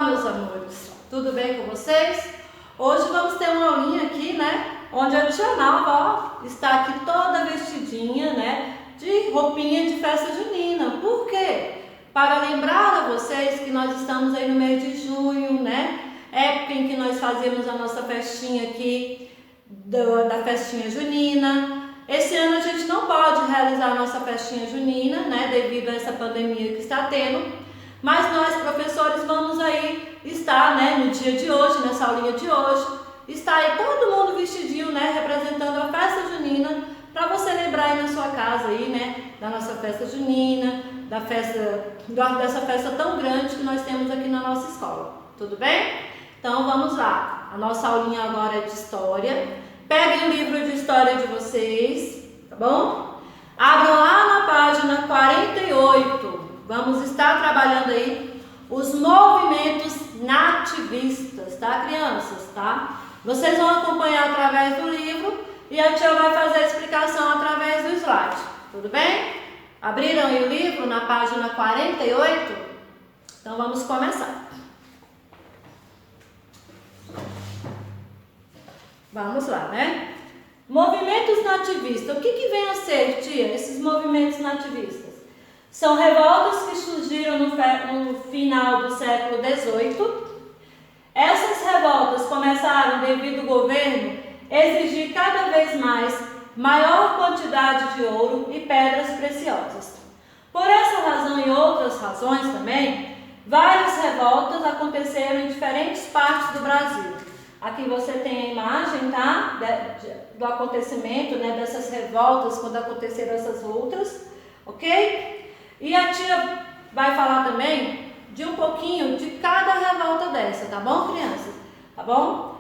Meus amores, tudo bem com vocês? Hoje vamos ter uma aulinha aqui, né? Onde a tia Nalva, ó, está aqui toda vestidinha, né? De roupinha de festa junina. Por quê? Para lembrar a vocês que nós estamos aí no mês de junho, né? Época em que nós fazemos a nossa festinha aqui, da festinha junina. Esse ano a gente não pode realizar a nossa festinha junina, né? Devido a essa pandemia que está tendo. Mas nós, professores, vamos aí estar, né, no dia de hoje, nessa aulinha de hoje, está aí todo mundo vestidinho, né, representando a festa junina, para você lembrar aí na sua casa aí, né, da nossa festa junina, dessa festa tão grande que nós temos aqui na nossa escola. Tudo bem? Então vamos lá. A nossa aulinha agora é de história. Peguem o livro de história de vocês, tá bom? Abram lá na página 48. Vamos estar trabalhando aí os movimentos nativistas, tá, crianças? Tá? Vocês vão acompanhar através do livro e a tia vai fazer a explicação através do slide. Tudo bem? Abriram aí o livro na página 48? Então vamos começar. Vamos lá, né? Movimentos nativistas. O que vem a ser, tia, esses movimentos nativistas? São revoltas que surgiram no final do século XVIII. Essas revoltas começaram devido ao governo exigir cada vez maior quantidade de ouro e pedras preciosas. Por essa razão e outras razões também, várias revoltas aconteceram em diferentes partes do Brasil. Aqui você tem a imagem, tá? Do acontecimento, né? Dessas revoltas, quando aconteceram essas outras, ok? E a tia vai falar também de um pouquinho de cada revolta dessa, tá bom, crianças? Tá bom?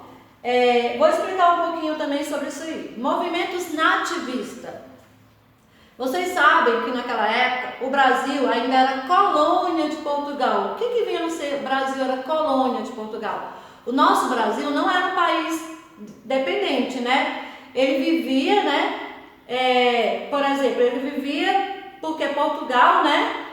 Vou explicar um pouquinho também sobre isso aí. Movimentos nativistas. Vocês sabem que naquela época o Brasil ainda era colônia de Portugal. O que vinha a ser? O Brasil era colônia de Portugal. O nosso Brasil não era um país dependente, né? Ele vivia, né? Por exemplo, ele vivia porque Portugal, né?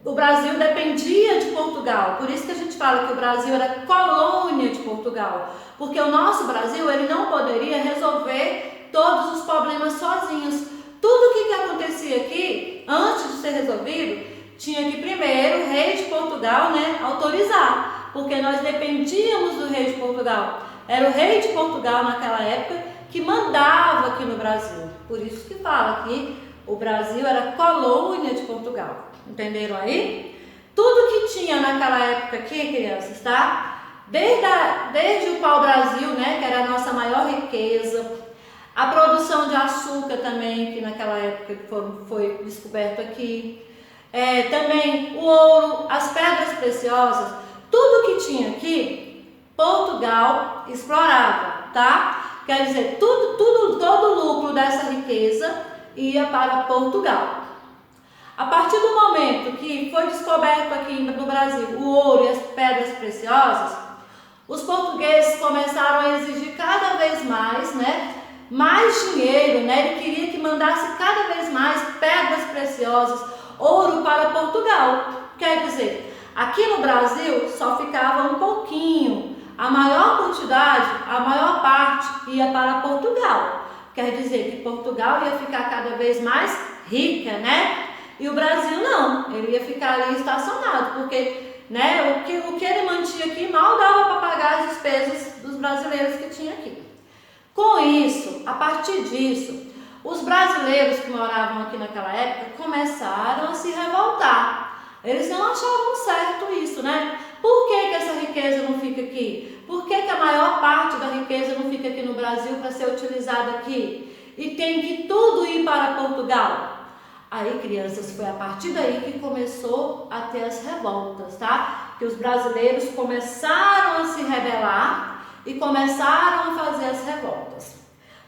O Brasil dependia de Portugal. Por isso que a gente fala que o Brasil era colônia de Portugal. Porque o nosso Brasil, ele não poderia resolver todos os problemas sozinhos. Tudo o que acontecia aqui, antes de ser resolvido, tinha que primeiro o rei de Portugal, né, autorizar. Porque nós dependíamos do rei de Portugal. Era o rei de Portugal naquela época que mandava aqui no Brasil. Por isso que fala que o Brasil era colônia de Portugal. Entenderam aí? Tudo que tinha naquela época aqui, crianças, tá? Desde o pau-brasil, né, que era a nossa maior riqueza, a produção de açúcar também, que naquela época foi descoberto aqui, também o ouro, as pedras preciosas, tudo que tinha aqui, Portugal explorava, tá? Quer dizer, todo o lucro dessa riqueza ia para Portugal. A partir do momento que foi descoberto aqui no Brasil o ouro e as pedras preciosas, os portugueses começaram a exigir cada vez mais, né, mais dinheiro, né? Ele queria que mandasse cada vez mais pedras preciosas, ouro para Portugal. Quer dizer, aqui no Brasil só ficava um pouquinho, a maior quantidade, a maior parte ia para Portugal. Quer dizer que Portugal ia ficar cada vez mais rica, né? E o Brasil não, ele ia ficar ali estacionado, porque, né, o que ele mantinha aqui mal dava para pagar as despesas dos brasileiros que tinha aqui. Com isso, a partir disso, os brasileiros que moravam aqui naquela época começaram a se revoltar. Eles não achavam certo isso, né? Por que essa riqueza não fica aqui? Por que a maior parte da riqueza não fica aqui no Brasil para ser utilizada aqui? E tem que tudo ir para Portugal? Aí, crianças, foi a partir daí que começou a ter as revoltas, tá? Que os brasileiros começaram a se rebelar e começaram a fazer as revoltas.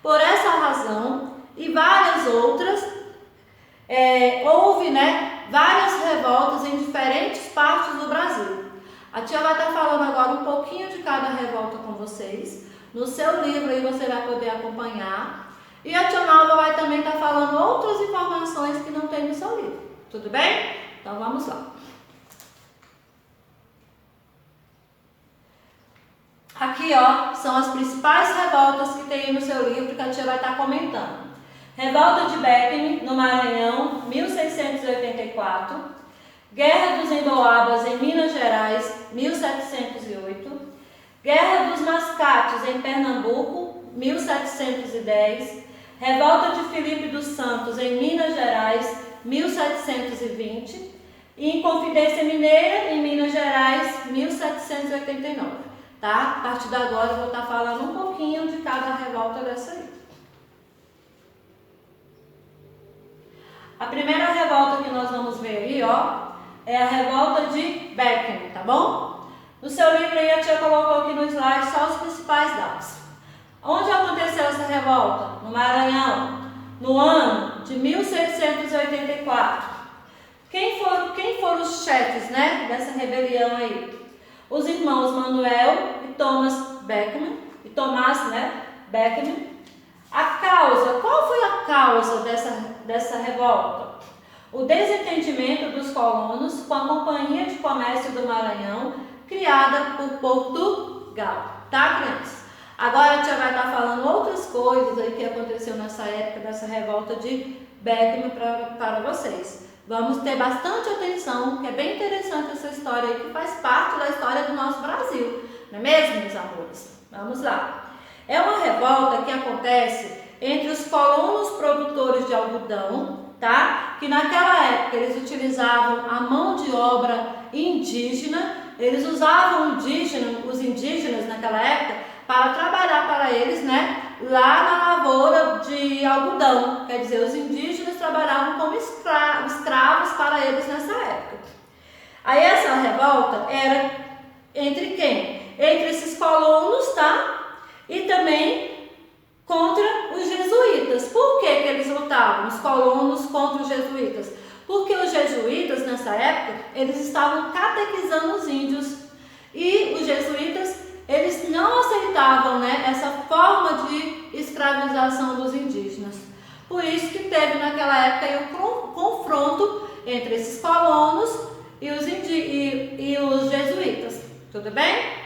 Por essa razão e várias outras, houve, né, várias revoltas em diferentes partes do Brasil. A tia vai estar falando agora um pouquinho de cada revolta com vocês. No seu livro aí você vai poder acompanhar. E a tia Nalva vai também estar falando outras informações que não tem no seu livro. Tudo bem? Então vamos lá. Aqui, ó, são as principais revoltas que tem no seu livro que a tia vai estar comentando. Revolta de Beckley, no Maranhão, 1684. Guerra dos Emboabas, em Minas Gerais, 1708. Guerra dos Mascates, em Pernambuco, 1710. Revolta de Filipe dos Santos, em Minas Gerais, 1720. E Inconfidência Mineira, em Minas Gerais, 1789. Tá? A partir de agora eu vou estar falando um pouquinho de cada revolta dessa aí. A primeira revolta que nós vamos ver aí, ó, é a revolta de Beckley, tá bom? No seu livro aí a tia colocou aqui no slide só os principais dados. Onde aconteceu essa revolta? No Maranhão, no ano de 1684. Quem foram os chefes, né, dessa rebelião aí? Os irmãos Manuel e Thomas Beckley, Beckley. A causa, qual foi a causa dessa revolta? O desentendimento dos colonos com a Companhia de Comércio do Maranhão, criada por Portugal, tá, crianças? Agora a tia vai estar falando outras coisas aí que aconteceu nessa época, dessa revolta de Beckley para vocês. Vamos ter bastante atenção, que é bem interessante essa história aí, que faz parte da história do nosso Brasil. Não é mesmo, meus amores? Vamos lá. É uma revolta que acontece entre os colonos produtores de algodão, tá? Que naquela época eles utilizavam a mão de obra indígena, eles usavam os indígenas naquela época para trabalhar para eles, né? Lá na lavoura de algodão, quer dizer, os indígenas trabalhavam como escravos para eles nessa época. Aí essa revolta era entre quem? Entre esses colonos, tá? E também contra os jesuítas. Por que eles lutavam, os colonos contra os jesuítas? Porque os jesuítas, nessa época, eles estavam catequizando os índios. E os jesuítas, eles não aceitavam, né, essa forma de escravização dos indígenas. Por isso que teve naquela época aí um confronto entre esses colonos e os jesuítas. Tudo bem?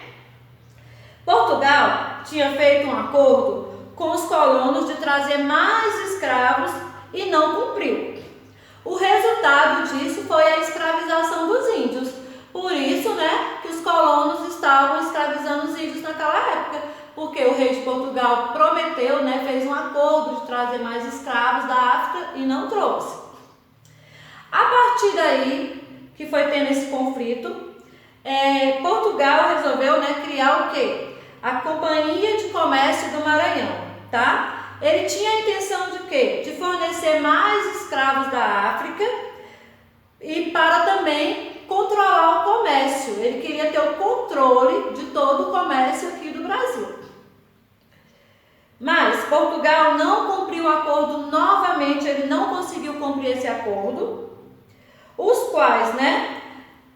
Portugal tinha feito um acordo com os colonos de trazer mais escravos e não cumpriu. O resultado disso foi a escravização dos índios. Por isso, né, que os colonos estavam escravizando os índios naquela época, porque o rei de Portugal prometeu, né, fez um acordo de trazer mais escravos da África e não trouxe. A partir daí, que foi tendo esse conflito, Portugal resolveu, né, criar o quê? A Companhia de Comércio do Maranhão, tá? Ele tinha a intenção de quê? De fornecer mais escravos da África e para também controlar o comércio. Ele queria ter o controle de todo o comércio aqui do Brasil. Mas Portugal não cumpriu o acordo novamente, ele não conseguiu cumprir esse acordo, os quais, né,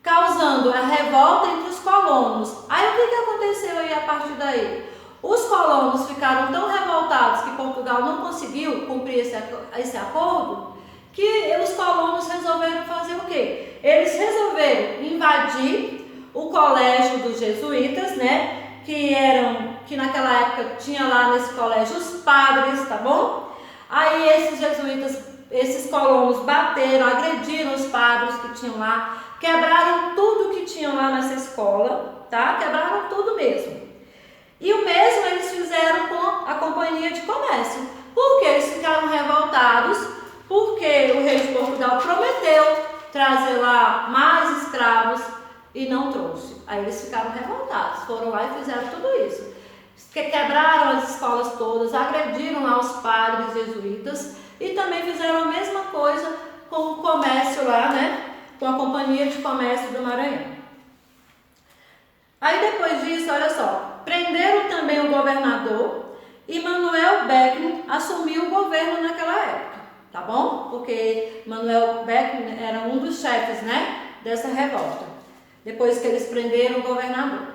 causando a revolta entre os colonos. Aí o que aconteceu aí a partir daí? Os colonos ficaram tão revoltados que Portugal não conseguiu cumprir esse acordo, que os colonos resolveram fazer o quê? Eles resolveram invadir o colégio dos jesuítas, né? Que naquela época tinha lá nesse colégio os padres, tá bom? Aí esses jesuítas, esses colonos bateram, agrediram os padres que tinham lá, quebraram tudo que tinham lá nessa escola, tá? Quebraram tudo mesmo. E o mesmo eles fizeram com a Companhia de Comércio. Porque eles ficaram revoltados, porque o rei de Portugal prometeu trazer lá mais escravos e não trouxe. Aí eles ficaram revoltados, foram lá e fizeram tudo isso. Quebraram as escolas todas, agrediram lá os padres jesuítas e também fizeram a mesma coisa com o comércio lá, né? Com a Companhia de Comércio do Maranhão. Aí depois disso, olha só, prenderam também o governador e Manuel Beckley assumiu o governo naquela época, tá bom? Porque Manuel Beckley era um dos chefes, né, dessa revolta, depois que eles prenderam o governador.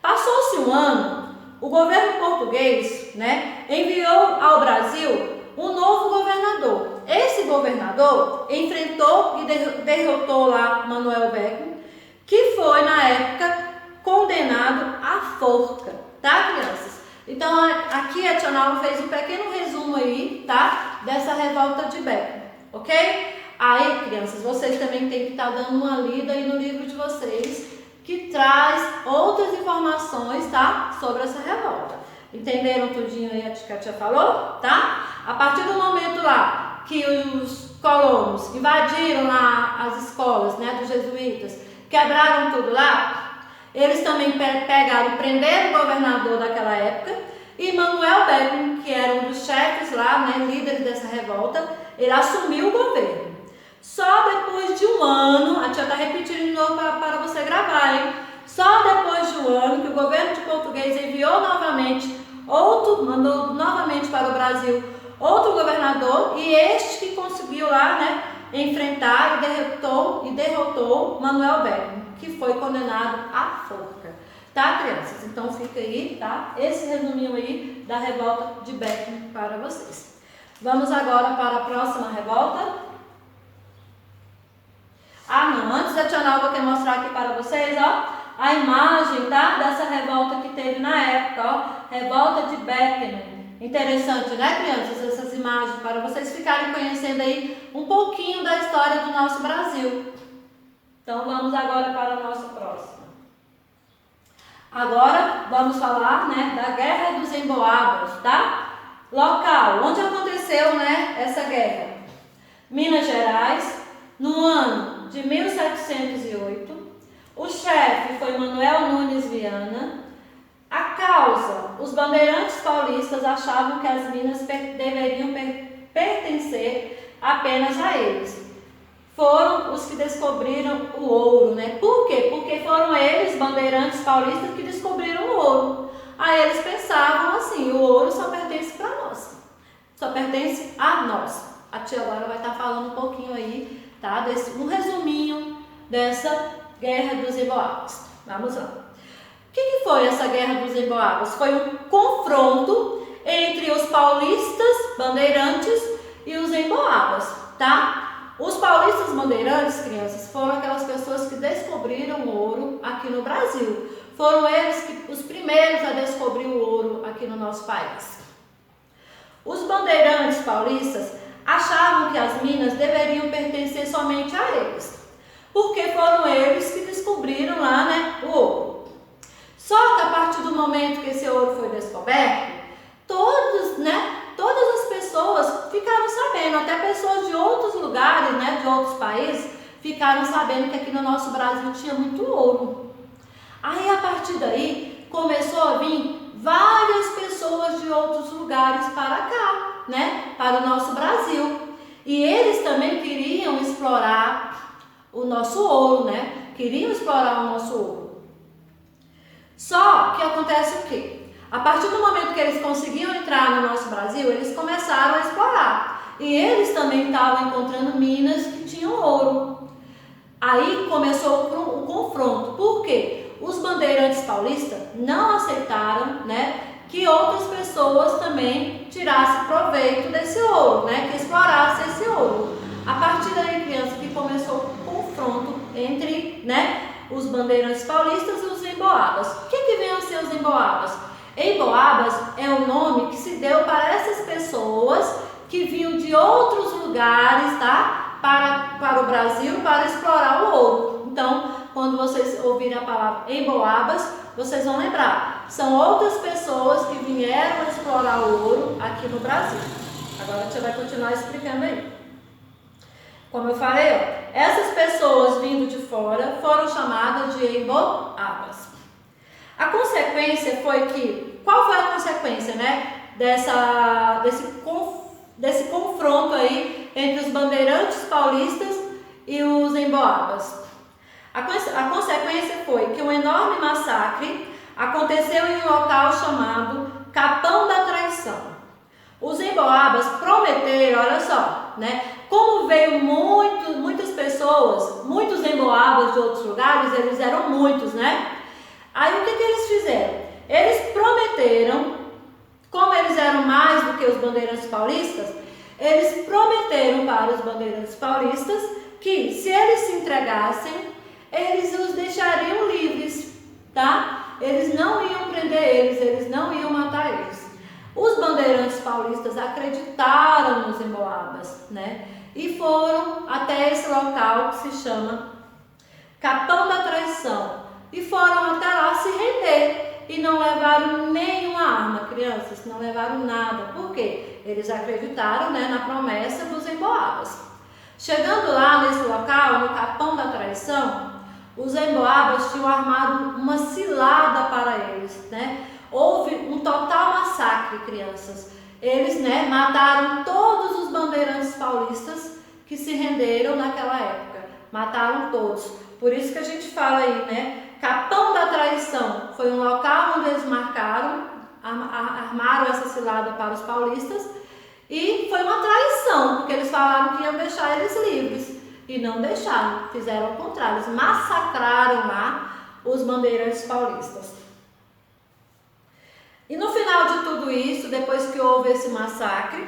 Passou-se um ano, o governo português, né, enviou ao Brasil um novo governador. Esse governador enfrentou e derrotou lá Manuel Beckley, que foi na época condenado à forca, tá, crianças? Então, aqui a tia Nalva fez um pequeno resumo aí, tá, dessa revolta de Beckman, ok? Aí, crianças, vocês também têm que estar dando uma lida aí no livro de vocês, que traz outras informações, tá, sobre essa revolta. Entenderam tudinho aí que a tia falou, tá? A partir do momento lá que os colonos invadiram lá as escolas, né, dos jesuítas, quebraram tudo lá, eles também pegaram e prenderam o governador daquela época, e Manuel Beckman, que era um dos chefes lá, né, líderes dessa revolta, ele assumiu o governo. Só depois de um ano, a tia está repetindo de novo para você gravar, hein? Só depois de um ano que o governo de Português enviou novamente mandou novamente para o Brasil outro governador, e este que conseguiu lá, né, enfrentar e derrotou Manuel Beckman, que foi condenado à forca. Tá, crianças? Então fica aí, tá? Esse resuminho aí da revolta de Beckman para vocês. Vamos agora para a próxima revolta. Ah, não, antes a tia Nalva quer mostrar aqui para vocês, ó, a imagem, tá, dessa revolta que teve na época, ó, revolta de Beckman. Interessante, né, crianças, essas imagens, para vocês ficarem conhecendo aí um pouquinho da história do nosso Brasil. Então, vamos agora para a nossa próxima. Agora, vamos falar, né, da Guerra dos Emboabas, tá? Local, onde aconteceu, né, essa guerra? Minas Gerais, no ano de 1708. O chefe foi Manuel Nunes Viana. A causa, os bandeirantes paulistas achavam que as minas deveriam pertencer apenas a eles. Foram os que descobriram o ouro, né? Por quê? Porque foram eles, bandeirantes paulistas, que descobriram o ouro. Aí eles pensavam assim, o ouro só pertence para nós, só pertence a nós. A tia agora vai estar falando um pouquinho aí, tá? Um resuminho dessa Guerra dos Emboabas. Vamos lá. O que foi essa Guerra dos Emboabas? Foi um confronto entre os paulistas bandeirantes e os emboabas, tá? Os paulistas bandeirantes, crianças, foram aquelas pessoas que descobriram o ouro aqui no Brasil. Foram eles os primeiros a descobrir o ouro aqui no nosso país. Os bandeirantes paulistas achavam que as minas deveriam pertencer somente a eles, porque foram eles que descobriram lá, né, o ouro. Só que a partir do momento que esse ouro foi descoberto, todas as pessoas ficaram sabendo, até pessoas de outros lugares, né, de outros países, ficaram sabendo que aqui no nosso Brasil tinha muito ouro. Aí, a partir daí, começou a vir várias pessoas de outros lugares para cá, né, para o nosso Brasil. E eles também queriam explorar o nosso ouro, né, queriam explorar o nosso ouro. Só que acontece o quê? A partir do momento que eles conseguiam entrar no nosso Brasil, eles começaram a explorar. E eles também estavam encontrando minas que tinham ouro. Aí começou o confronto. Por quê? Os bandeirantes paulistas não aceitaram, né, que outras pessoas também tirassem proveito desse ouro, né, que explorassem esse ouro. A partir daí, criança, que começou o confronto entre, né, os bandeirantes paulistas e os emboabas. O que vem a ser os emboabas? Emboabas é o nome que se deu para essas pessoas que vinham de outros lugares, tá? Para o Brasil, para explorar o ouro. Então, quando vocês ouvirem a palavra emboabas, vocês vão lembrar. São outras pessoas que vieram explorar o ouro aqui no Brasil. Agora a gente vai continuar explicando aí. Como eu falei, ó, essas pessoas vindo de fora foram chamadas de emboabas. A consequência foi que, qual foi a consequência, né, desse confronto aí entre os bandeirantes paulistas e os emboabas? A consequência foi que um enorme massacre aconteceu em um local chamado Capão da Traição. Os emboabas prometeram, olha só, né? Como veio muitas pessoas, muitos emboabas de outros lugares, eles eram muitos, né? Aí o que eles fizeram? Eles prometeram, como eles eram mais do que os bandeirantes paulistas, eles prometeram para os bandeirantes paulistas que se eles se entregassem, eles os deixariam livres, tá? Eles não iam prender eles não iam matar eles. Os bandeirantes paulistas acreditaram nos emboabas, né? E foram até esse local que se chama Capão da Traição. E foram até lá se render. E não levaram nenhuma arma, crianças, não levaram nada. Por quê? Eles acreditaram, né, na promessa dos emboabas. Chegando lá nesse local, no Capão da Traição, os emboabas tinham armado uma cilada para eles, né? Houve um total massacre, crianças. Eles, né, mataram todos os bandeirantes paulistas que se renderam naquela época. Mataram todos. Por isso que a gente fala aí, né? Capão da Traição foi um local onde eles armaram essa cilada para os paulistas. E foi uma traição, porque eles falaram que iam deixar eles livres. E não deixaram, fizeram o contrário. Eles massacraram lá os bandeirantes paulistas. E no final de tudo isso, depois que houve esse massacre,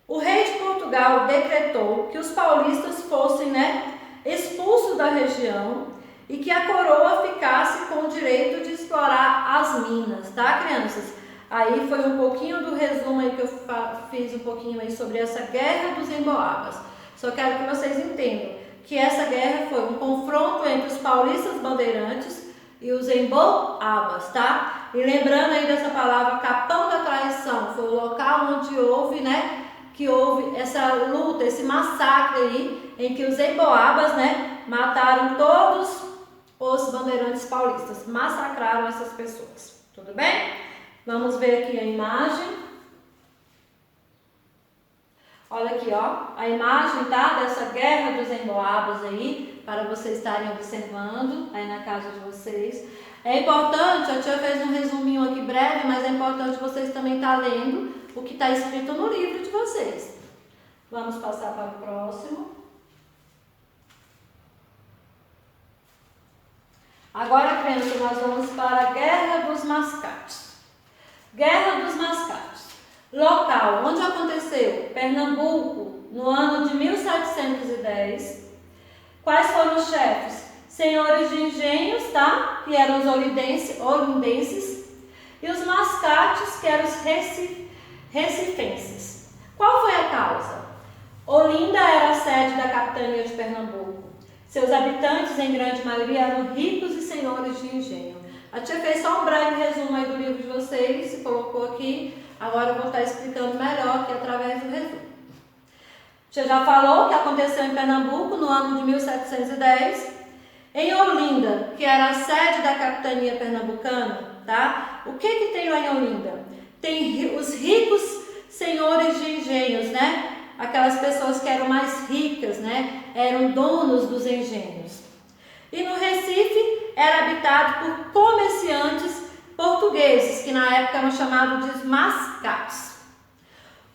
o rei de Portugal decretou que os paulistas fossem, né, expulsos da região e que a coroa ficasse com o direito de explorar as minas, tá, crianças? Aí foi um pouquinho do resumo aí que eu fiz um pouquinho aí sobre essa guerra dos emboabas. Só quero que vocês entendam que essa guerra foi um confronto entre os paulistas bandeirantes e os emboabas, tá? E lembrando aí dessa palavra Capão da Traição, foi o local onde houve, né, que houve essa luta, esse massacre aí, em que os emboabas, né, mataram todos os bandeirantes paulistas, massacraram essas pessoas. Tudo bem? Vamos ver aqui a imagem. Olha aqui, ó, a imagem, tá, dessa guerra dos emboabas aí, para vocês estarem observando aí na casa de vocês. É importante, a tia fez um resuminho aqui breve, mas é importante vocês também estar lendo o que está escrito no livro de vocês. Vamos passar para o próximo. Agora, crianças, nós vamos para a Guerra dos Mascates. Guerra dos Mascates. Local onde aconteceu? Pernambuco, no ano de 1710. Quais foram os chefes? Senhores de engenhos, tá? Que eram os olindenses. E os mascates, que eram os recifenses. Qual foi a causa? Olinda era a sede da capitania de Pernambuco. Seus habitantes, em grande maioria, eram ricos e senhores de engenho. A tia fez só um breve resumo aí do livro de vocês, se colocou aqui. Agora eu vou estar explicando melhor aqui através do resumo. A tia já falou que aconteceu em Pernambuco no ano de 1710. Em Olinda, que era a sede da capitania pernambucana, tá? O que tem lá em Olinda? Tem os ricos senhores de engenhos, né? Aquelas pessoas que eram mais ricas, né? Eram donos dos engenhos. E no Recife era habitado por comerciantes portugueses, que na época eram chamados de mascates.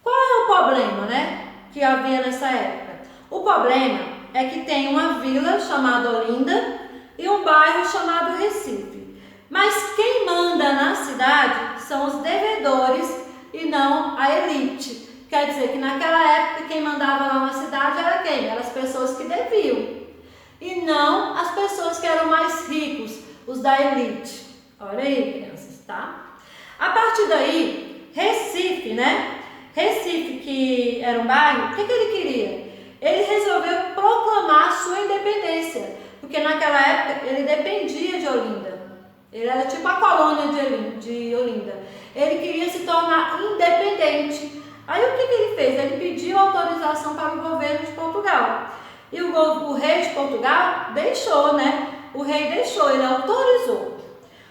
Qual é o problema, né, que havia nessa época? O problema é que tem uma vila chamada Olinda e um bairro chamado Recife. Mas quem manda na cidade são os devedores e não a elite. Quer dizer que naquela época quem mandava lá na cidade era quem? Eram as pessoas que deviam. E não as pessoas que eram mais ricos, os da elite. Olha aí, crianças, tá? A partir daí, Recife, né? Recife, que era um bairro, o que ele queria? Ele resolveu proclamar sua independência, porque naquela época ele dependia de Olinda. Ele era tipo a colônia de Olinda. Ele queria se tornar independente. Aí o que ele fez? Ele pediu autorização para o governo de Portugal. E o rei de Portugal deixou, né? O rei deixou, ele autorizou.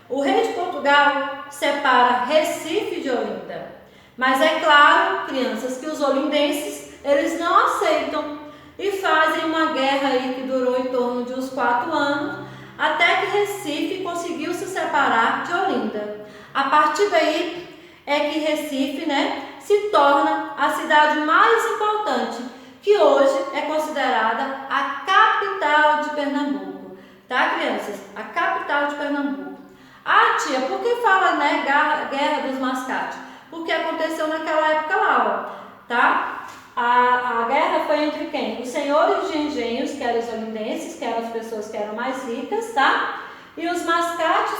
O rei de Portugal separa Recife de Olinda. Mas é claro, crianças, que os olindenses, eles não aceitam e fazem uma guerra aí que durou em torno de uns 4 anos, até que Recife conseguiu se separar de Olinda. A partir daí é que Recife, né, se torna a cidade mais importante, que hoje é considerada a capital de Pernambuco. Tá, crianças? A capital de Pernambuco. Ah, tia, por que fala, né, Guerra dos Mascates? Porque aconteceu naquela época lá, ó, tá? A guerra foi entre quem? Os senhores de engenhos, que eram os olindenses, que eram as pessoas que eram mais ricas, tá? E os mascates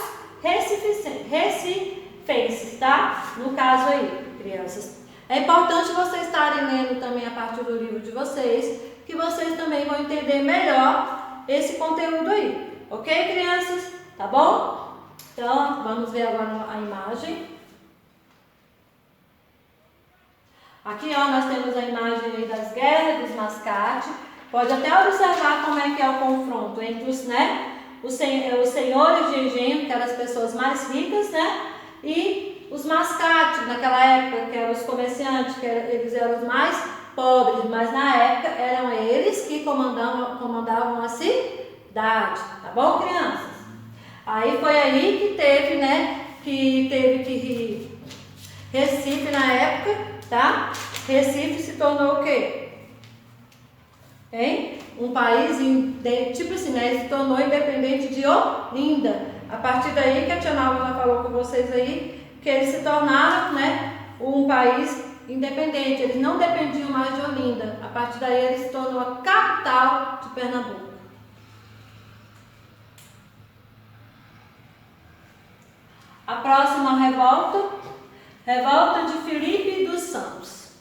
recifenses, tá? No caso aí, crianças. É importante vocês estarem lendo também a partir do livro de vocês, que vocês também vão entender melhor esse conteúdo aí. Ok, crianças? Tá bom? Então, vamos ver agora a imagem. Aqui, ó, nós temos a imagem aí das guerras dos mascates. Pode até observar como é que é o confronto entre os, né, os senhores de engenho, que eram as pessoas mais ricas, né, e os mascates, naquela época, que eram os comerciantes, que eles eram os mais pobres, mas na época eram eles que comandavam a cidade, tá bom, crianças? Aí foi aí que teve, né, que Recife na época, tá? Recife se tornou o quê? Hein? Um país, tipo assim, né, se tornou independente de Olinda. A partir daí que a tia Nalva falou com vocês aí, que eles se tornaram, né, um país independente. Eles não dependiam mais de Olinda. A partir daí ele se tornou a capital de Pernambuco. A próxima revolta de Filipe dos Santos.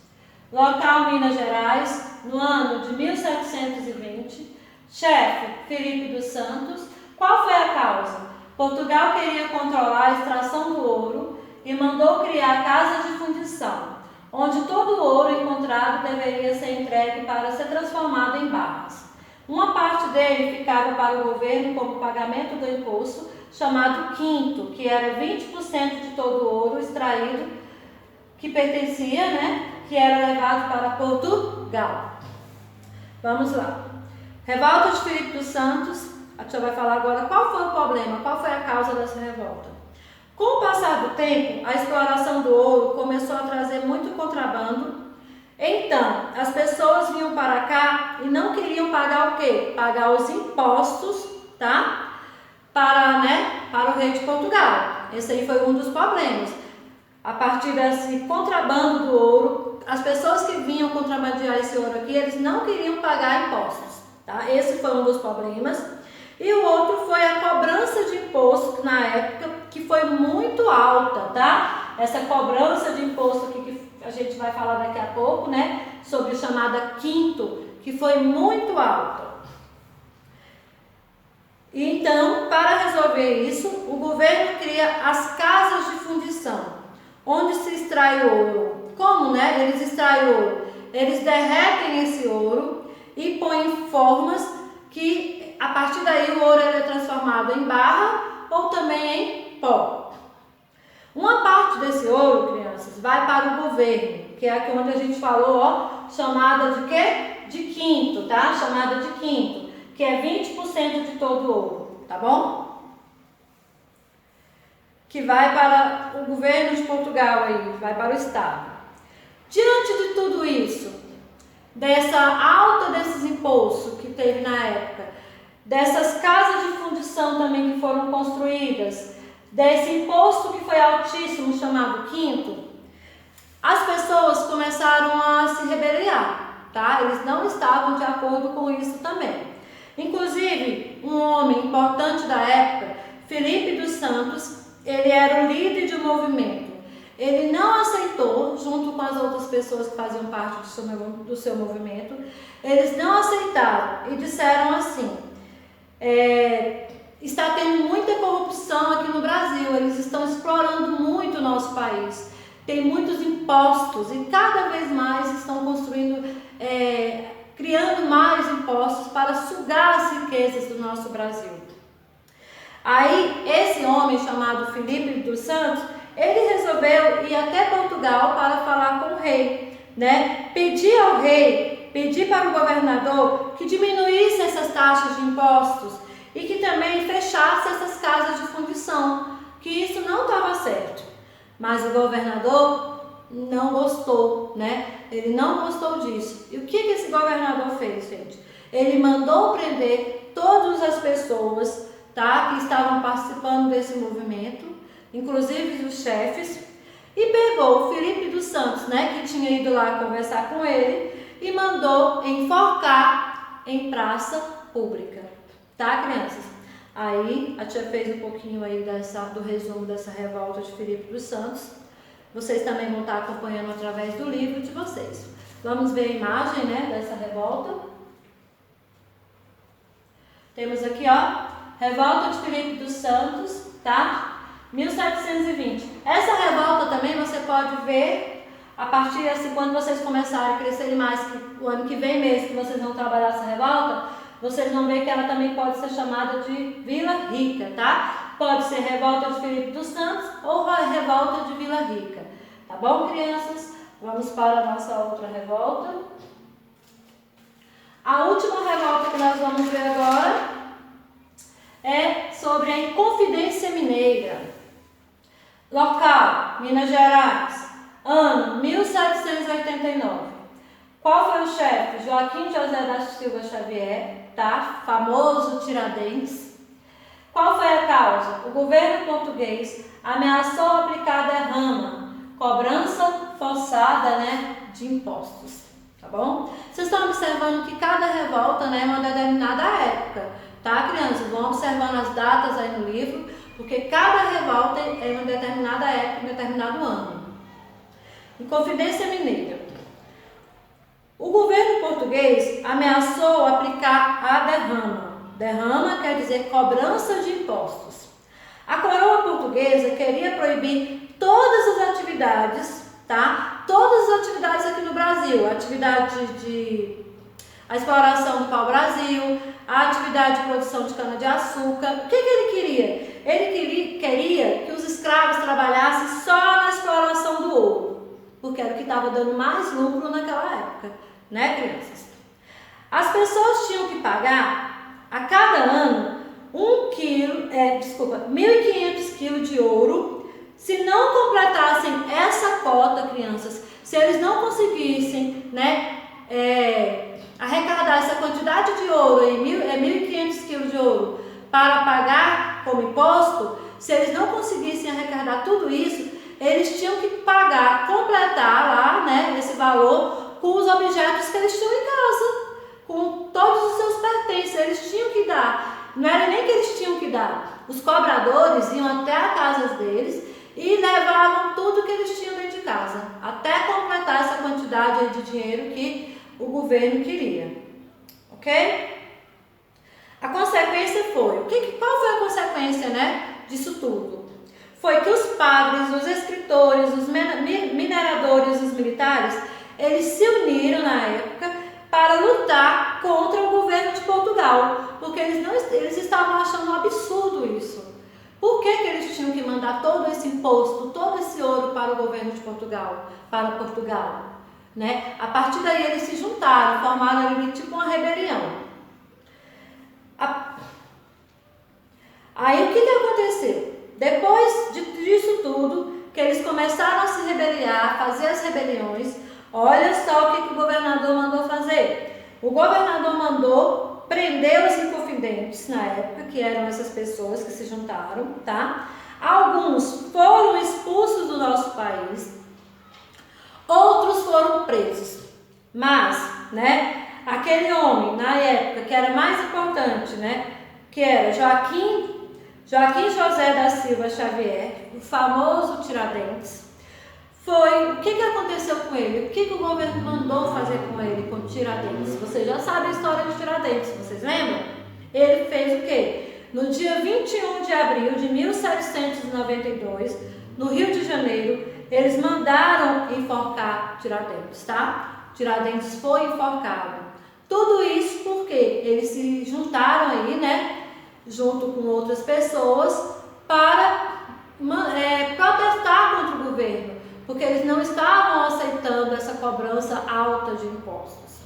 Local Minas Gerais, no ano de 1720. Chefe Filipe dos Santos. Qual foi a causa? Portugal queria controlar a extração do ouro e mandou criar casas de fundição, onde todo o ouro encontrado deveria ser entregue para ser transformado em barras. Uma parte dele ficava para o governo como pagamento do imposto, chamado quinto, que era 20% de todo o ouro extraído que pertencia, né, que era levado para Portugal. Vamos lá. Revolta de Filipe dos Santos. A tia vai falar agora qual foi o problema, qual foi a causa dessa revolta. Com o passar do tempo, a exploração do ouro começou a trazer muito contrabando. Então, as pessoas vinham para cá e não queriam pagar o quê? Pagar os impostos, tá? Para o rei de Portugal. Esse aí foi um dos problemas. A partir desse contrabando do ouro, as pessoas que vinham contrabandear esse ouro aqui, eles não queriam pagar impostos, tá? Esse foi um dos problemas. E o outro foi a cobrança de imposto na época, que foi muito alta, tá? Essa cobrança de imposto aqui que a gente vai falar daqui a pouco, né? Sobre a chamada quinto, que foi muito alta. Então, para resolver isso, o governo cria as casas de fundição, onde se extrai ouro. Como, né? Eles extraem ouro. Eles derretem esse ouro e põem em formas que, a partir daí, o ouro é transformado em barra ou também em pó. Uma parte desse ouro, crianças, vai para o governo, que é aqui onde a gente falou, ó, chamada de quê? De quinto, tá? Chamada de quinto, que é 20% de todo o ouro, tá bom? Que vai para o governo de Portugal aí, vai para o Estado. Diante de tudo isso, dessa alta desses impostos que teve na época, dessas casas de fundição também que foram construídas, desse imposto que foi altíssimo, chamado quinto, as pessoas começaram a se rebeliar, tá? Eles não estavam de acordo com isso também. Inclusive, um homem importante da época, Filipe dos Santos, ele era o líder de um movimento. Ele não aceitou, junto com as outras pessoas que faziam parte do seu movimento, eles não aceitaram e disseram assim: está tendo muita corrupção aqui no Brasil, eles estão explorando muito o nosso país, tem muitos impostos e cada vez mais estão criando mais impostos para sugar as riquezas do nosso Brasil. Aí, esse homem chamado Filipe dos Santos, ele resolveu ir até Portugal para falar com o rei, né? Pedir ao rei, pedir para o governador que diminuísse essas taxas de impostos e que também fechasse essas casas de fundição, que isso não estava certo. Mas o governador não gostou, né? Ele não gostou disso. E o que esse governador fez, gente? Ele mandou prender todas as pessoas, tá, que estavam participando desse movimento, inclusive os chefes, e pegou o Filipe dos Santos, né, que tinha ido lá conversar com ele, e mandou enforcar em praça pública, tá, crianças? Aí a tia fez um pouquinho aí do resumo dessa revolta de Filipe dos Santos. Vocês também vão estar acompanhando através do livro de vocês. Vamos ver a imagem, né, dessa revolta. Temos aqui, ó, revolta de Filipe dos Santos, tá? 1720. Essa revolta também você pode ver a partir assim, quando vocês começarem a crescer mais, que o ano que vem mesmo que vocês vão trabalhar essa revolta, vocês vão ver que ela também pode ser chamada de Vila Rica, tá? Pode ser revolta de Filipe dos Santos ou a revolta de Vila Rica. Tá bom, crianças? Vamos para a nossa outra revolta. A última revolta que nós vamos ver agora é sobre a Inconfidência Mineira. Local, Minas Gerais. Ano, 1789. Qual foi o chefe? Joaquim José da Silva Xavier, tá? Famoso Tiradentes. Qual foi a causa? O governo português ameaçou aplicar derrama, cobrança forçada, né, de impostos, tá bom? Vocês estão observando que cada revolta, né, é uma determinada época, tá, crianças? Vão observando as datas aí no livro, porque cada revolta é uma determinada época, um determinado ano. Inconfidência Mineira. O governo português ameaçou aplicar a derrama. Derrama quer dizer cobrança de impostos. A coroa portuguesa queria proibir todas as atividades, tá? Todas as atividades aqui no Brasil. A atividade a exploração do pau-brasil, a atividade de produção de cana-de-açúcar. O que ele queria? Ele queria que os escravos trabalhassem só na exploração do ouro, porque era o que estava dando mais lucro naquela época, né, crianças? As pessoas tinham que pagar a cada ano 1.500 quilos de ouro. Se não completassem essa cota, crianças, se eles não conseguissem, né, arrecadar essa quantidade de ouro, 1.500 quilos de ouro, para pagar como imposto, se eles não conseguissem arrecadar tudo isso, eles tinham que pagar, completar lá, né, esse valor com os objetos que eles tinham em casa, com todos os seus pertences, eles tinham que dar. Não era nem que eles tinham que dar, os cobradores iam até a casa deles e levavam tudo que eles tinham dentro de casa, até completar essa quantidade de dinheiro que o governo queria, ok? A consequência foi, qual foi a consequência, né, disso tudo? Foi que os padres, os escritores, os mineradores, os militares, eles se uniram na época para lutar contra o governo de Portugal, porque eles estavam achando um absurdo isso. Por que eles tinham que mandar todo esse imposto, todo esse ouro para o governo de Portugal, para Portugal, né? A partir daí eles se juntaram, formaram ali tipo uma rebelião. Aí o que aconteceu? Depois disso tudo, que eles começaram a se rebeliar, fazer as rebeliões, olha só o que o governador mandou fazer. O governador mandou prender os inconfidentes na época, que eram essas pessoas que se juntaram, tá? Alguns foram expulsos do nosso país, outros foram presos. Mas, né, aquele homem na época que era mais importante, né, que era Joaquim José da Silva Xavier, o famoso Tiradentes, o que aconteceu com ele? O que o governo mandou fazer com ele, com Tiradentes? Vocês já sabem a história de Tiradentes, vocês lembram? Ele fez o quê? No dia 21 de abril de 1792, no Rio de Janeiro, eles mandaram enforcar Tiradentes, tá? Tiradentes foi enforcado. Tudo isso porque eles se juntaram aí, né, junto com outras pessoas, para protestar contra o governo, porque eles não estavam aceitando essa cobrança alta de impostos.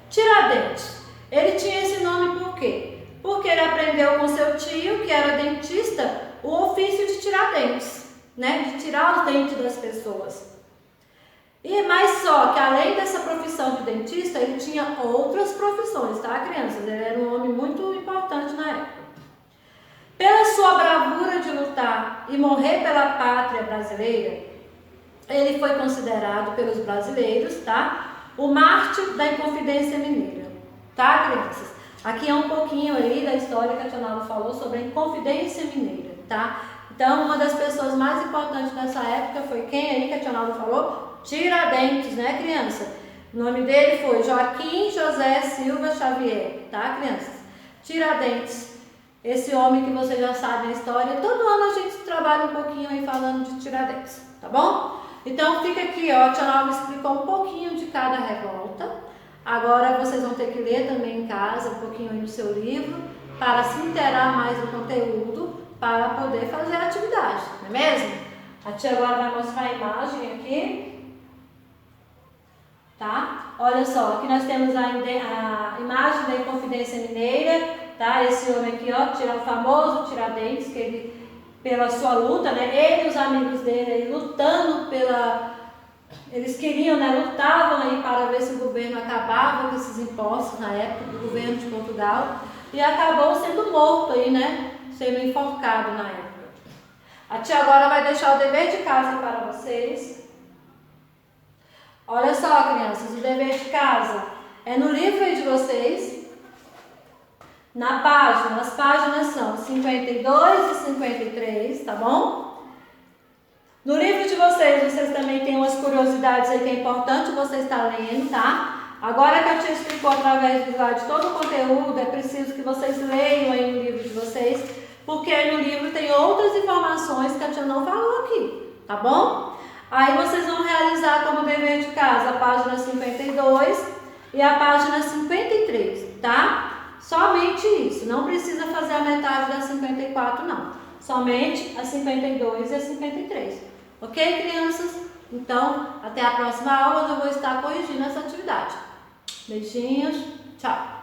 Tiradentes, ele tinha esse nome por quê? Porque ele aprendeu com seu tio, que era dentista, o ofício de tirar dentes, né? De tirar os dentes das pessoas. Mas só que além dessa profissão de dentista, ele tinha outras profissões, tá, crianças? Ele era um homem muito importante na época. Pela sua bravura de lutar e morrer pela pátria brasileira, ele foi considerado pelos brasileiros, tá, o mártir da Inconfidência Mineira, tá, crianças? Aqui é um pouquinho aí da história que a Tia Nalva falou sobre a Inconfidência Mineira, tá? Então, uma das pessoas mais importantes nessa época foi quem aí que a Tia Nalva falou? Tiradentes, né, criança? O nome dele foi Joaquim José Silva Xavier, tá, crianças? Tiradentes, esse homem que vocês já sabem a história. Todo ano a gente trabalha um pouquinho aí falando de Tiradentes, tá bom? Então, fica aqui, ó, a Tia Nalva explicou um pouquinho de cada revolta. Agora vocês vão ter que ler também em casa, um pouquinho aí no seu livro, para se inteirar mais do conteúdo, para poder fazer a atividade, não é mesmo? A tia agora vai mostrar a imagem aqui, tá? Olha só, aqui nós temos a imagem da Inconfidência Mineira, tá? Esse homem aqui, ó, o famoso Tiradentes, que ele, pela sua luta, né? Ele e os amigos dele aí, lutando pela... Eles queriam, né, lutavam aí para ver se o governo acabava com esses impostos na época, do governo de Portugal, e acabou sendo morto aí, né, sendo enforcado na época. A tia agora vai deixar o dever de casa para vocês. Olha só, crianças, o dever de casa é no livro aí de vocês, na página, as páginas são 52 e 53, tá bom? No livro de vocês também tem umas curiosidades aí que é importante você estar lendo, tá? Agora que a tia explicou através do slide todo o conteúdo, é preciso que vocês leiam aí no livro de vocês, porque aí no livro tem outras informações que a tia não falou aqui, tá bom? Aí vocês vão realizar como dever de casa a página 52 e a página 53, tá? Somente isso, não precisa fazer a metade da 54 não, somente a 52 e a 53. Ok, crianças? Então, até a próxima aula, onde eu vou estar corrigindo essa atividade. Beijinhos, tchau!